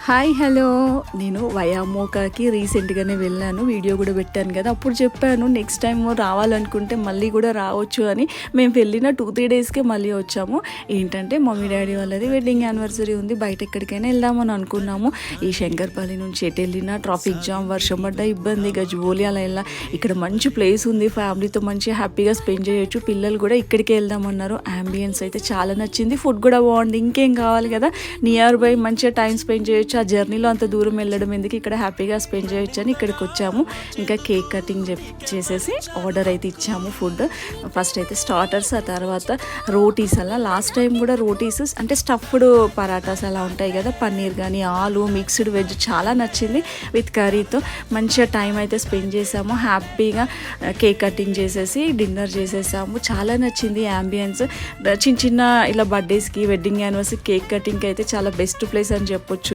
Hi hello నేను వయామోకాకి రీసెంట్గానే వెళ్ళాను, వీడియో కూడా పెట్టాను కదా. అప్పుడు చెప్పాను నెక్స్ట్ టైం రావాలనుకుంటే మళ్ళీ కూడా రావచ్చు అని. మేము వెళ్ళిన 2-3 డేస్కే మళ్ళీ వచ్చాము. ఏంటంటే మమ్మీ డాడీ వాళ్ళది వెడ్డింగ్ యానివర్సరీ ఉంది, బయట ఎక్కడికైనా వెళ్దామని అనుకున్నాము. ఈ శంకర్పల్లి నుంచి ఎటు వెళ్ళినా ట్రాఫిక్ జామ్, వర్షం పడ్డ ఇబ్బంది, గజ్వేల్ అలా వెళ్ళా. ఇక్కడ మంచి ప్లేస్ ఉంది, ఫ్యామిలీతో మంచి హ్యాపీగా స్పెండ్ చేయొచ్చు. పిల్లలు కూడా ఇక్కడికే వెళ్దామన్నారు. అంబియన్స్ అయితే చాలా నచ్చింది, ఫుడ్ కూడా బాగుంది. ఇంకేం కావాలి కదా, నియర్ బై మంచిగా టైం స్పెండ్ చేయొచ్చు. ఆ జర్నీలో అంత దూరం వెళ్ళడం ఎందుకు, ఇక్కడ హ్యాపీగా స్పెండ్ చేయొచ్చు అని ఇక్కడికి వచ్చాము. ఇంకా కేక్ కటింగ్ చేసేసి ఆర్డర్ అయితే ఇచ్చాము. ఫుడ్ ఫస్ట్ అయితే స్టార్టర్స్, ఆ తర్వాత రోటీస్. అలా లాస్ట్ టైం కూడా రోటీస్ అంటే స్టఫ్డ్ పరాటాస్ అలా ఉంటాయి కదా, పన్నీర్ కానీ ఆలు మిక్స్డ్ వెజ్ చాలా నచ్చింది. విత్ కర్రీతో మంచిగా టైం అయితే స్పెండ్ చేసాము. హ్యాపీగా కేక్ కటింగ్ చేసేసి డిన్నర్ చేసేసాము. చాలా నచ్చింది యాంబియన్స్. చిన్న చిన్న ఇలా బర్త్డేస్కి, వెడ్డింగ్ యానివర్సరీ, కేక్ కటింగ్కి అయితే చాలా బెస్ట్ ప్లేస్ అని చెప్పొచ్చు.